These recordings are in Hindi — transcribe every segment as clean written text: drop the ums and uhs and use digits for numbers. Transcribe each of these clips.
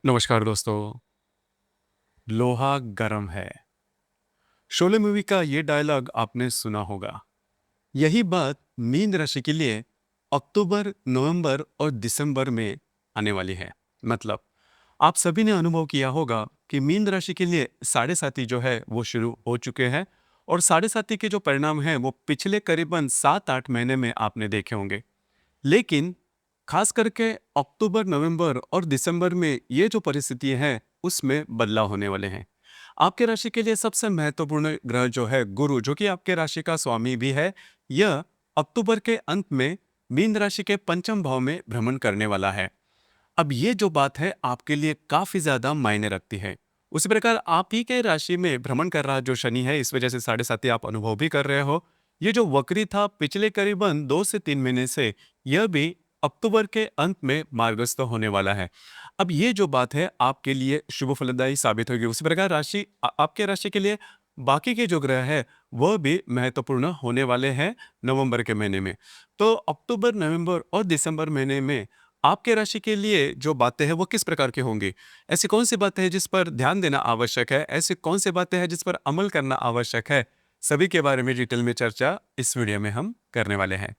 नमस्कार दोस्तों। लोहा गरम है। शोले मूवी का ये डायलॉग आपने सुना होगा। यही बात मीन राशि के लिए अक्टूबर, नवंबर और दिसंबर में आने वाली है। मतलब आप सभी ने अनुभव किया होगा कि मीन राशि के लिए साढ़े साथी जो है वो शुरू हो चुके हैं और साढ़े साथी के जो परिणाम हैं वो पिछले करीबन 7-8 महीने में आपने देखे होंगे। लेकिन खास करके अक्टूबर, नवंबर और दिसंबर में ये जो परिस्थिति है उसमें बदलाव होने वाले हैं। आपके राशि के लिए सबसे महत्वपूर्ण ग्रह जो है गुरु, जो कि आपके राशि का स्वामी भी है, यह अक्टूबर के अंत में मीन राशि के पंचम भाव में भ्रमण करने वाला है। अब ये जो बात है आपके लिए काफी ज्यादा मायने रखती है। उसी प्रकार आप ही के राशि में भ्रमण कर रहा जो शनि है, इस वजह से साढ़े साथी आप अनुभव भी कर रहे हो। ये जो वक्री था पिछले करीबन 2 से 3 महीने से, यह भी अक्टूबर के अंत में मार्गस्थ होने वाला है। अब ये जो बात है आपके लिए शुभ फलदायी साबित होगी। उसी प्रकार आपके राशि के लिए बाकी के जो ग्रह है वह भी महत्वपूर्ण होने वाले हैं नवंबर के महीने में। तो अक्टूबर, नवंबर और दिसंबर महीने में आपके राशि के लिए जो बातें हैं वो किस प्रकार की होंगी? ऐसी कौन-सी बातें हैं जिस पर ध्यान देना आवश्यक है? ऐसी कौन-सी बातें हैं जिस पर अमल करना आवश्यक है? सभी के बारे में डिटेल में चर्चा इस वीडियो में हम करने वाले हैं।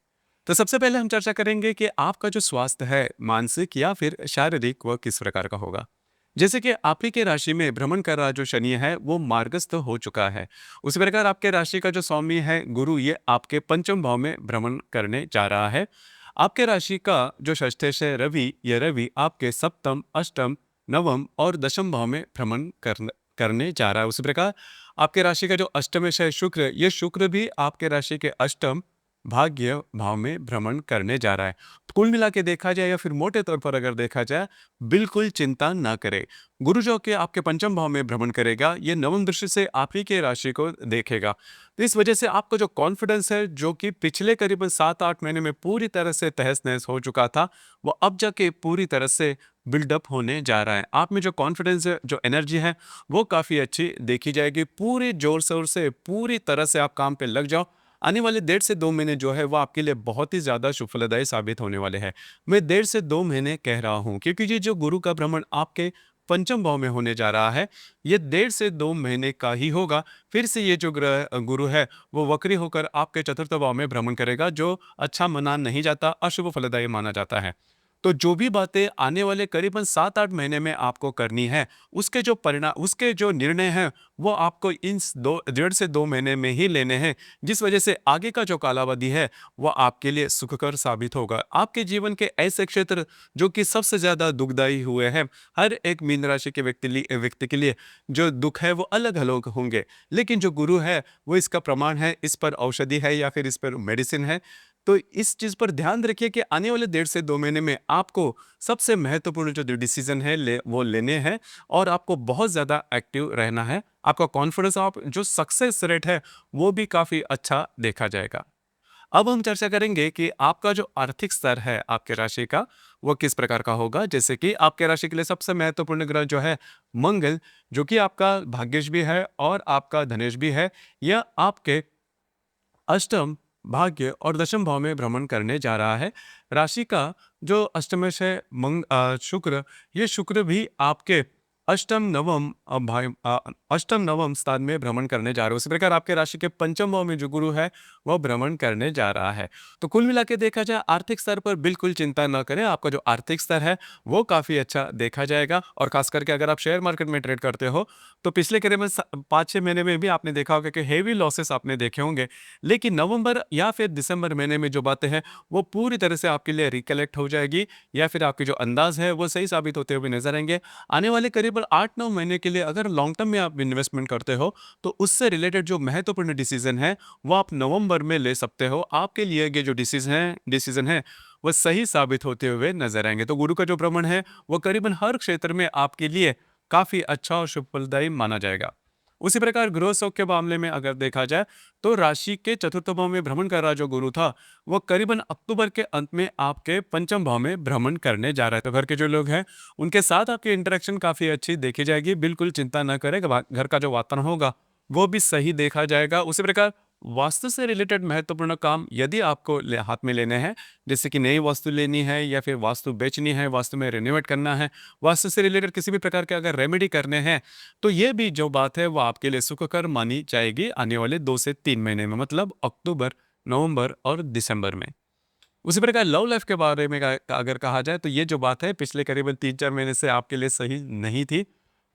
तो सबसे पहले हम चर्चा करेंगे कि आपका जो स्वास्थ्य है, मानसिक या फिर शारीरिक, वह किस प्रकार का होगा? जैसे कि आप ही के राशि में भ्रमण कर रहा जो शनि है वो मार्गस्थ हो चुका है। उसी प्रकार आपके राशि का जो स्वामी है गुरु, ये आपके पंचम भाव में भ्रमण करने जा रहा है। आपके राशि का जो षष्ठेश है रवि, यह रवि आपके सप्तम, अष्टम, नवम और दशम भाव में भ्रमण करने जा रहा है। उसी प्रकार आपके राशि का जो अष्टमेश है शुक्र, ये शुक्र भी आपके राशि के अष्टम भाग्य भाव में भ्रमण करने जा रहा है। तो कुल मिला के देखा जाए या फिर मोटे तौर पर अगर देखा जाए, बिल्कुल चिंता ना करें। गुरु जो कि आपके पंचम भाव में भ्रमण करेगा, ये नवम दृष्टि से आप ही के राशि को देखेगा। तो इस वजह से आपका जो कॉन्फिडेंस है, जो कि पिछले करीबन 7-8 महीने में पूरी तरह से तहस-नहस हो चुका था, वो अब जाके पूरी तरह से बिल्डअप होने जा रहा है। आप में जो कॉन्फिडेंस है, जो एनर्जी है, वो काफ़ी अच्छी देखी जाएगी। पूरे ज़ोर-शोर से, पूरी तरह से आप काम पे लग जाओ। आने वाले 1.5 से 2 महीने जो है, वो आपके लिए बहुत ही ज़्यादा शुभ फलदायी साबित होने वाले हैं। मैं 1.5 से 2 महीने कह रहा हूँ, क्योंकि ये जो गुरु का भ्रमण आपके पंचम भाव में होने जा रहा है, ये 1.5 से 2 महीने का ही होगा। फिर से ये जो गुरु है, वो वक्री होकर आपके चतुर्थ भाव में भ्रमण करेगा, जो अच्छा माना नहीं जाता, अशुभ फलदायी माना जाता है। तो जो भी बातें आने वाले करीबन 7-8 महीने में आपको करनी है, उसके जो निर्णय हैं, वो आपको इन 1.5 से 2 महीने में ही लेने हैं, जिस वजह से आगे का जो कालावधि है, वो आपके लिए सुखकर साबित होगा। आपके जीवन के ऐसे क्षेत्र जो कि सबसे ज़्यादा दुखदायी हुए हैं, हर एक मीन राशि के व्यक्ति के लिए जो दुःख है वो अलग-अलग होंगे। लेकिन जो गुरु है, वो इसका प्रमाण है, इस पर औषधि है या फिर इस पर मेडिसिन है। तो इस चीज़ पर ध्यान रखिए कि आने वाले 1.5 से 2 महीने में आपको सबसे महत्वपूर्ण जो डिसीज़न है वो लेने हैं और आपको बहुत ज़्यादा एक्टिव रहना है। आपका कॉन्फिडेंस, आप जो सक्सेस रेट है, वो भी काफ़ी अच्छा देखा जाएगा। अब हम चर्चा करेंगे कि आपका जो आर्थिक स्तर है आपके राशि का, वो किस प्रकार का होगा। जैसे कि आपके राशि के लिए सबसे महत्वपूर्ण ग्रह जो है मंगल, जो कि आपका भाग्येश भी है और आपका धनेश भी है। यह आपके अष्टम, भाग्य और दशम भाव में भ्रमण करने जा रहा है। राशि का जो अष्टमेश है शुक्र, ये शुक्र भी आपके अष्टम नवम स्थान में भ्रमण करने जा रहे हो। उसी प्रकार आपके राशि के पंचम भाव में जो गुरु है, वह भ्रमण करने जा रहा है। तो कुल मिला के देखा जाए, आर्थिक स्तर पर बिल्कुल चिंता न करें। आपका जो आर्थिक स्तर है वो काफ़ी अच्छा देखा जाएगा और खास करके अगर आप शेयर मार्केट में ट्रेड करते हो, तो पिछले करीबन 5-6 महीने में भी आपने देखा होगा कि हेवी लॉसेस आपने देखे होंगे। लेकिन नवंबर या फिर दिसंबर महीने में जो बातें हैं, वो पूरी तरह से आपके लिए रिकलेक्ट हो जाएगी या फिर आपके जो अंदाज है वो सही साबित होते हुए नजर आएंगे। आने वाले करीबन 8-9 महीने के लिए अगर लॉन्ग टर्म में आप इन्वेस्टमेंट करते हो, तो उससे रिलेटेड जो महत्वपूर्ण डिसीजन है वो आप नवंबर में ले सकते हो। आपके लिए ये जो डिसीजन है वो सही साबित होते हुए नजर आएंगे। तो गुरु का जो भ्रमण है वो करीबन हर क्षेत्र में आपके लिए काफी अच्छा और शुभ फलदायी माना जाएगा। उसी प्रकार गृह सुख के मामले में अगर देखा जाए, तो राशि के चतुर्थ भाव में भ्रमण कर रहा जो गुरु था, वो करीबन अक्टूबर के अंत में आपके पंचम भाव में भ्रमण करने जा रहा है। तो घर के जो लोग हैं, उनके साथ आपकी इंटरेक्शन काफी अच्छी देखी जाएगी। बिल्कुल चिंता न करें, घर का जो वातावरण होगा वो भी सही देखा जाएगा। उसी प्रकार वास्तु से रिलेटेड महत्वपूर्ण काम यदि आपको हाथ में लेने हैं, जैसे कि नई वस्तु लेनी है या फिर वास्तु बेचनी है, वास्तु में रिनोवेट करना है, वास्तु से रिलेटेड किसी भी प्रकार के अगर रेमेडी करने हैं, तो ये भी जो बात है वो आपके लिए सुखकर मानी जाएगी आने वाले 2 से 3 महीने में, मतलब अक्टूबर, नवंबर और दिसंबर में। उसी प्रकार लव लाइफ के बारे में अगर कहा जाए तो ये जो बात है पिछले करीबन 3-4 महीने से आपके लिए सही नहीं थी।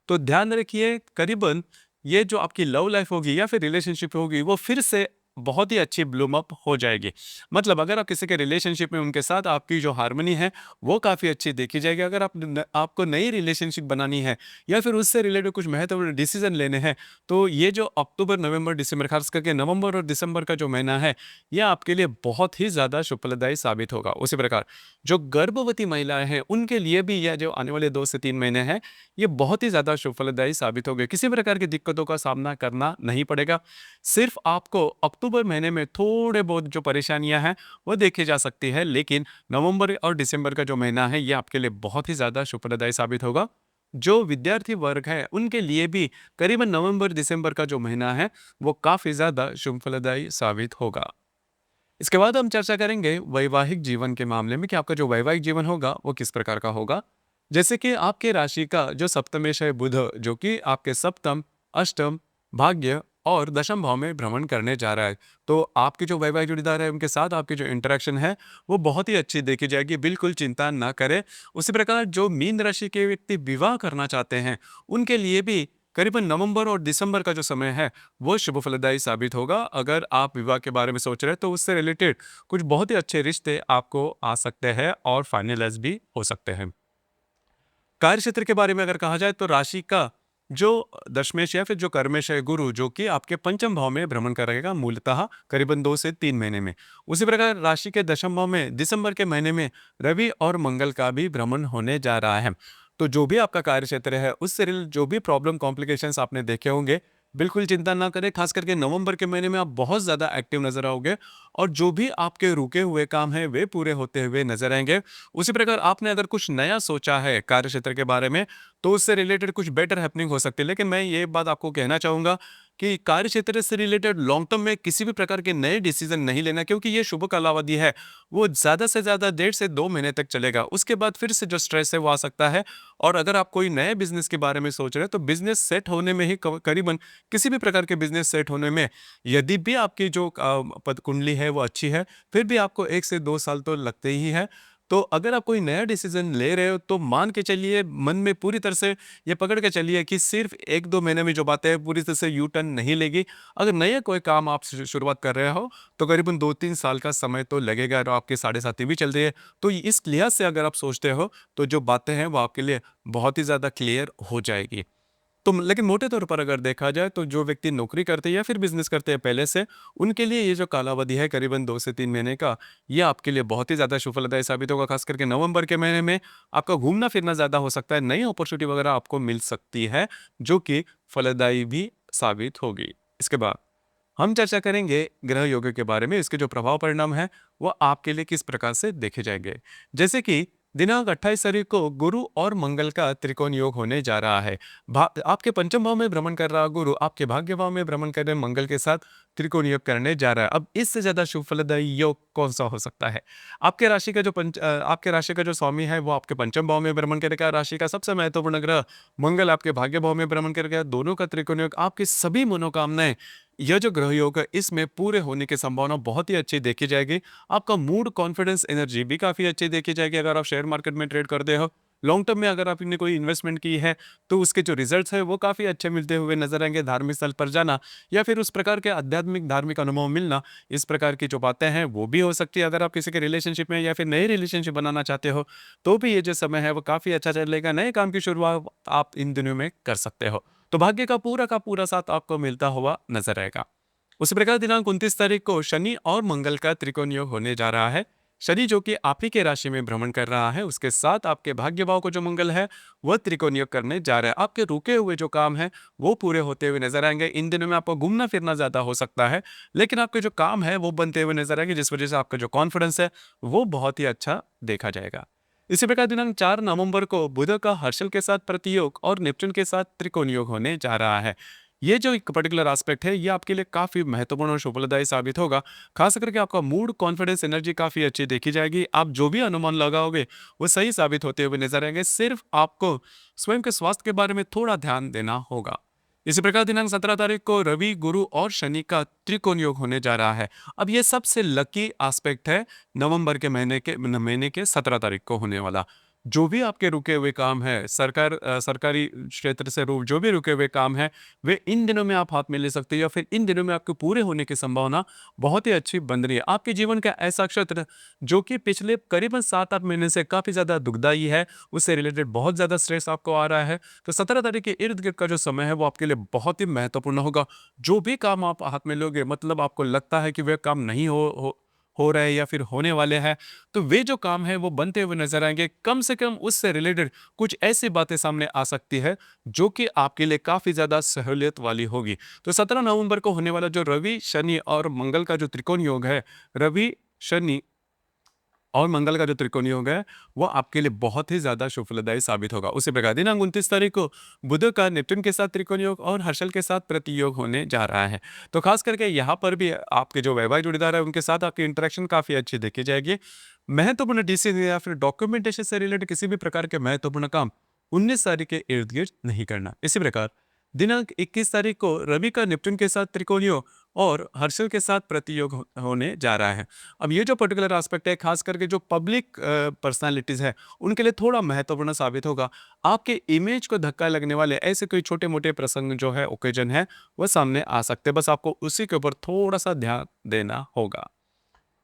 तो ध्यान रखिए, करीबन ये जो आपकी लव लाइफ होगी या फिर रिलेशनशिप होगी वो फिर से बहुत ही अच्छी ब्लूम अप हो जाएगी। मतलब अगर आप किसी के रिलेशनशिप में उनके साथ आपकी जो हार्मनी है वो काफ़ी अच्छी देखी जाएगी। अगर आपको नई रिलेशनशिप बनानी है या फिर उससे रिलेटेड कुछ महत्वपूर्ण डिसीजन लेने हैं, तो ये जो अक्टूबर, नवंबर, दिसंबर, खास करके नवंबर और दिसंबर का जो महीना है, ये आपके लिए बहुत ही ज़्यादा शुभफलदायी साबित होगा। उसी प्रकार जो गर्भवती महिलाएं हैं उनके लिए भी यह जो आने वाले 2 से 3 महीने हैं, ये बहुत ही ज़्यादा शुभफलदायी साबित होंगे। किसी प्रकार की दिक्कतों का सामना करना नहीं पड़ेगा। सिर्फ आपको अक्टूबर महीने में थोड़े बहुत जो परेशानियां हैं वो देखी जा सकती है, लेकिन नवंबर और दिसंबर का जो महीना है ये आपके लिए बहुत ही ज़्यादा शुभप्रदायी साबित होगा। जो विद्यार्थी वर्ग है उनके लिए भी करीबन नवंबर दिसंबर का जो महीना है वो काफ़ी ज़्यादा शुभफलदायी साबित होगा। इसके बाद हम चर्चा करेंगे वैवाहिक जीवन के मामले में कि आपका जो वैवाहिक जीवन होगा वो किस प्रकार का होगा। जैसे कि आपके राशि का जो सप्तमेश है बुध, जो कि आपके सप्तम, अष्टम, भाग्य और दशम भाव में भ्रमण करने जा रहा है, तो आपके जो वैवाहिक जोड़ीदार है उनके साथ आपकी जो इंटरेक्शन है वो बहुत ही अच्छी देखी जाएगी, बिल्कुल चिंता ना करें। उसी प्रकार जो मीन राशि के व्यक्ति विवाह करना चाहते हैं उनके लिए भी करीबन नवंबर और दिसंबर का जो समय है वो शुभ फलदायी साबित होगा। अगर आप विवाह के बारे में सोच रहे हैं तो उससे रिलेटेड कुछ बहुत ही अच्छे रिश्ते आपको आ सकते हैं और फाइनलाइज भी हो सकते हैं। कार्य क्षेत्र के बारे में अगर कहा जाए तो राशि का जो दशमेश या फिर जो कर्मेश है गुरु, जो कि आपके पंचम भाव में भ्रमण करेगा मूलतः करीबन 2 से 3 महीने में। उसी प्रकार राशि के दशम भाव में दिसंबर के महीने में रवि और मंगल का भी भ्रमण होने जा रहा है। तो जो भी आपका कार्य क्षेत्र है उससे रिलेटेड जो भी प्रॉब्लम कॉम्प्लिकेशंस आपने देखे होंगे, बिल्कुल चिंता ना करें। खास करके नवंबर के महीने में आप बहुत ज़्यादा एक्टिव नजर आओगे और जो भी आपके रुके हुए काम हैं वे पूरे होते हुए नजर आएंगे। उसी प्रकार आपने अगर कुछ नया सोचा है कार्य क्षेत्र के बारे में तो उससे रिलेटेड कुछ बेटर हैपनिंग हो सकती है। लेकिन मैं ये बात आपको कहना चाहूंगा कि कार्य क्षेत्र से रिलेटेड लॉन्ग टर्म में किसी भी प्रकार के नए डिसीजन नहीं लेना, क्योंकि ये शुभ कालावधि है वो ज़्यादा से ज़्यादा 1.5 से 2 महीने तक चलेगा। उसके बाद फिर से जो स्ट्रेस है वो आ सकता है। और अगर आप कोई नए बिजनेस के बारे में सोच रहे हैं तो बिजनेस सेट होने में ही करीबन किसी भी प्रकार के बिजनेस सेट होने में, यदि भी आपकी जो पद कुंडली है वो अच्छी है, फिर भी आपको 1 से 2 साल तो लगते ही है। तो अगर आप कोई नया डिसीजन ले रहे हो तो मान के चलिए, मन में पूरी तरह से ये पकड़ के चलिए कि सिर्फ 1-2 महीने में जो बातें हैं पूरी तरह से यू टर्न नहीं लेगी। अगर नया कोई काम आप शुरुआत कर रहे हो तो करीबन 2-3 साल का समय तो लगेगा और आपके साढ़े साथी भी चल रही है। तो इस लिहाज से अगर आप सोचते हो तो जो बातें हैं वो आपके लिए बहुत ही ज़्यादा क्लियर हो जाएगी। तो लेकिन मोटे तौर पर अगर देखा जाए तो जो व्यक्ति नौकरी करते हैं या फिर बिजनेस करते हैं पहले से, उनके लिए ये जो कालावधि है करीबन 2 से 3 महीने का, ये आपके लिए बहुत ही ज़्यादा शुभफलदायी साबित होगा। खास करके नवंबर के महीने में आपका घूमना फिरना ज़्यादा हो सकता है, नई अपॉर्चुनिटी वगैरह आपको मिल सकती है जो कि फलदायी भी साबित होगी। इसके बाद हम चर्चा करेंगे ग्रह योगों के बारे में, इसके जो प्रभाव परिणाम है वो आपके लिए किस प्रकार से देखे जाएंगे। जैसे कि दिनांक 28 तारीख को गुरु और मंगल का त्रिकोण योग होने जा रहा है। आपके पंचम भाव में भ्रमण कर रहा गुरु आपके भाग्य भाव में भ्रमण कर रहे मंगल के साथ त्रिकोण योग करने जा रहा है। अब इससे ज्यादा शुभ फलदायी योग कौन सा हो सकता है। आपके राशि का जो स्वामी है वो आपके पंचम भाव में भ्रमण करेगा। राशि का सबसे महत्वपूर्ण ग्रह मंगल आपके भाग्य भाव में भ्रमण करेगा। दोनों का त्रिकोण योग आपकी सभी मनोकामनाएं, यह जो ग्रह योग है इसमें पूरे होने की संभावना बहुत ही अच्छी देखी जाएगी। आपका मूड, कॉन्फिडेंस, एनर्जी भी काफ़ी अच्छी देखी जाएगी। अगर आप शेयर मार्केट में ट्रेड करते हो, लॉन्ग टर्म में अगर आपने कोई इन्वेस्टमेंट की है तो उसके जो रिजल्ट्स है वो काफ़ी अच्छे मिलते हुए नजर आएंगे। धार्मिक स्थल पर जाना या फिर उस प्रकार के आध्यात्मिक धार्मिक अनुभव मिलना, इस प्रकार की जो बातें हैं वो भी हो सकती है। अगर आप किसी के रिलेशनशिप में या फिर नई रिलेशनशिप बनाना चाहते हो तो भी ये जो समय है वो काफ़ी अच्छा चलेगा। नए काम की शुरुआत आप इन दिनों में कर सकते हो। तो भाग्य का पूरा साथ आपको मिलता हुआ नजर आएगा। उसी प्रकार दिनांक 29 तारीख को शनि और मंगल का त्रिकोण योग होने जा रहा है। शनि जो कि आप ही के राशि में भ्रमण कर रहा है, उसके साथ आपके भाग्य भाव को जो मंगल है वह त्रिकोण योग करने जा रहा है। आपके रुके हुए जो काम है वो पूरे होते हुए नजर आएंगे। इन दिनों में आपको घूमना फिरना ज्यादा हो सकता है, लेकिन आपके जो काम है वो बनते हुए नजर आएंगे, जिस वजह से आपका जो कॉन्फिडेंस है वो बहुत ही अच्छा देखा जाएगा। इसी प्रकार दिनांक 4 नवंबर को बुध का हर्षल के साथ प्रतियोग और नेपच्यून के साथ त्रिकोण योग होने जा रहा है। ये जो एक पर्टिकुलर एस्पेक्ट है ये आपके लिए काफ़ी महत्वपूर्ण और शुभलदायी साबित होगा। खास करके आपका मूड, कॉन्फिडेंस, एनर्जी काफ़ी अच्छी देखी जाएगी। आप जो भी अनुमान लगाओगे वो सही साबित होते हुए नज़र आएँगे। सिर्फ़ आपको स्वयं के स्वास्थ्य के बारे में थोड़ा ध्यान देना होगा। इसी प्रकार दिनांक 17 तारीख को रवि, गुरु और शनि का त्रिकोण योग होने जा रहा है। अब ये सबसे लकी एस्पेक्ट है नवंबर के महीने के 17 तारीख को होने वाला। जो भी आपके रुके हुए काम है, सरकारी क्षेत्र से जो भी रुके हुए काम है, वे इन दिनों में आप हाथ में ले सकते हो या फिर इन दिनों में आपके पूरे होने की संभावना बहुत ही अच्छी बन रही है। आपके जीवन का ऐसा क्षेत्र जो कि पिछले करीबन 7-8 महीने से काफ़ी ज़्यादा दुखदाई है, उससे रिलेटेड बहुत ज़्यादा स्ट्रेस आपको आ रहा है। तो 17 तारीख के इर्द-गिर्द का जो समय है वो आपके लिए बहुत ही महत्वपूर्ण होगा। जो भी काम आप हाथ में लोगे मतलब आपको लगता है कि वह काम नहीं हो रहे या फिर होने वाले हैं, तो वे जो काम है वो बनते हुए नज़र आएँगे। कम से कम उससे रिलेटेड कुछ ऐसी बातें सामने आ सकती है जो कि आपके लिए काफ़ी ज़्यादा सहूलियत वाली होगी। तो 17 नवंबर को होने वाला जो रवि, शनि और मंगल का जो त्रिकोण योग है, रवि, शनि और मंगल का जो त्रिकोण योग है, वो आपके लिए बहुत ही ज़्यादा शुभफलदायी साबित होगा। उसी प्रकार दिनांक 29 तारीख को बुध का नेपच्यून के साथ त्रिकोण योग और हर्षल के साथ प्रतियोग होने जा रहा है। तो खास करके यहाँ पर भी आपके जो वैवाहिक जोड़ीदार है, उनके साथ आपकी इंटरेक्शन काफ़ी अच्छी देखी जाएगी। महत्वपूर्ण डिसीजन या फिर डॉक्यूमेंटेशन से रिलेटेड किसी भी प्रकार के महत्वपूर्ण काम 19 तारीख के इर्द-गिर्द नहीं करना। इसी प्रकार दिनांक 21 तारीख को रवि का नेपच्यून के साथ त्रिकोण योग और हर्षल के साथ प्रतियोग होने जा रहा है। अब ये जो पर्टिकुलर एस्पेक्ट है खास करके जो पब्लिक पर्सनालिटीज़ है उनके लिए थोड़ा महत्वपूर्ण साबित होगा। आपके इमेज को धक्का लगने वाले ऐसे कोई छोटे-मोटे प्रसंग जो है, ओकेजन है, वो सामने आ सकते हैं। बस आपको उसी के ऊपर थोड़ा-सा ध्यान देना होगा।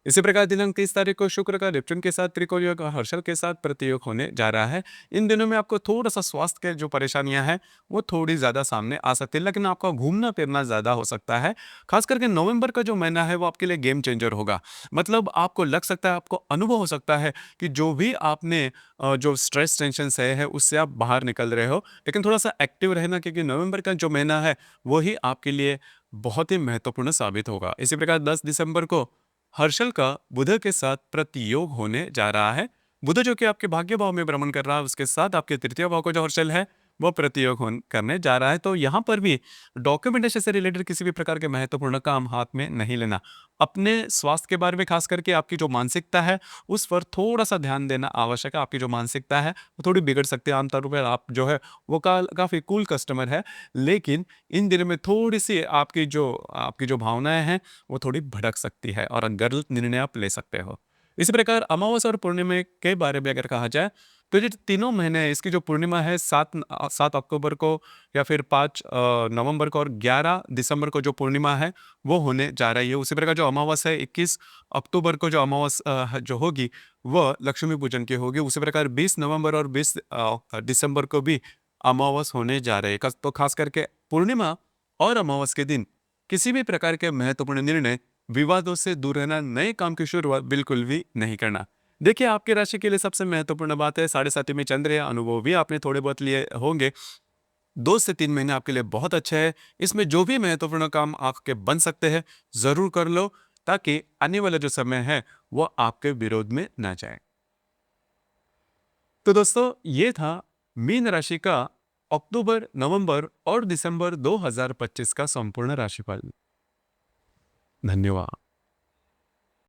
इसी प्रकार दिनांक 30 तारीख को शुक्र का नेपच्यून के साथ त्रिकोण योग और हर्षल के साथ प्रतियोग होने जा रहा है। इन दिनों में आपको थोड़ा-सा स्वास्थ्य के जो परेशानियाँ हैं, वो थोड़ी ज़्यादा सामने आ सकती है, लेकिन आपका घूमना-फिरना ज़्यादा हो सकता है। खास करके नवंबर का जो महीना है, वो आपके लिए गेम चेंजर होगा। मतलब आपको लग सकता है, आपको अनुभव हो सकता है कि जो भी आपने जो स्ट्रेस, टेंशन सहे है, उससे आप बाहर निकल रहे हो। लेकिन थोड़ा-सा एक्टिव रहना क्योंकि नवंबर का जो महीना है, वो ही आपके लिए बहुत ही महत्वपूर्ण साबित होगा। इसी प्रकार 10 दिसंबर को हर्षल का बुध के साथ प्रतियोग होने जा रहा है। बुध जो कि आपके भाग्य भाव में भ्रमण कर रहा है, उसके साथ आपके तृतीय भाव को जो हर्षल है वो प्रतियोग करने जा रहा है। तो यहाँ पर भी डॉक्यूमेंटेशन से रिलेटेड किसी भी प्रकार के महत्वपूर्ण काम हाथ में नहीं लेना। अपने स्वास्थ्य के बारे में खास करके आपकी जो मानसिकता है उस पर थोड़ा सा ध्यान देना आवश्यक है। आपकी जो मानसिकता है वो थोड़ी बिगड़ सकती है। आमतौर पर आप जो है वो काफ़ी कूल कस्टमर है, लेकिन इन दिनों में थोड़ी सी आपकी जो भावनाएं हैं वो थोड़ी भड़क सकती है और गलत निर्णय आप ले सकते हो। इसी प्रकार अमावस्या और पूर्णिमा के बारे में अगर कहा जाए तो ये जो तीनों महीने हैं इसकी जो पूर्णिमा है 7 अक्टूबर को या फिर 5 नवंबर को और 11 दिसंबर को जो पूर्णिमा है वो होने जा रही है। उसी प्रकार जो अमावस्या है 21 अक्टूबर को जो अमावस्या जो होगी वह लक्ष्मी पूजन की होगी। उसी प्रकार 20 नवंबर और 20 दिसंबर को भी अमावस होने जा रहे हैं। तो खास करके पूर्णिमा और अमावस के दिन किसी भी प्रकार के महत्वपूर्ण निर्णय, विवादों से दूर रहना, नए काम की शुरुआत बिल्कुल भी नहीं करना। देखिए आपकी राशि के लिए सबसे महत्वपूर्ण बात है साढ़े साथी में चंद्र है, अनुभव भी आपने थोड़े बहुत लिए होंगे। 2 से 3 महीने आपके लिए बहुत अच्छा है। इसमें जो भी महत्वपूर्ण काम आपके बन सकते हैं जरूर कर लो, ताकि आने वाला जो समय है वो आपके विरोध में ना जाए। तो दोस्तों ये था मीन राशि का अक्टूबर, नवंबर और दिसंबर 2025 का संपूर्ण राशिफल। धन्यवाद।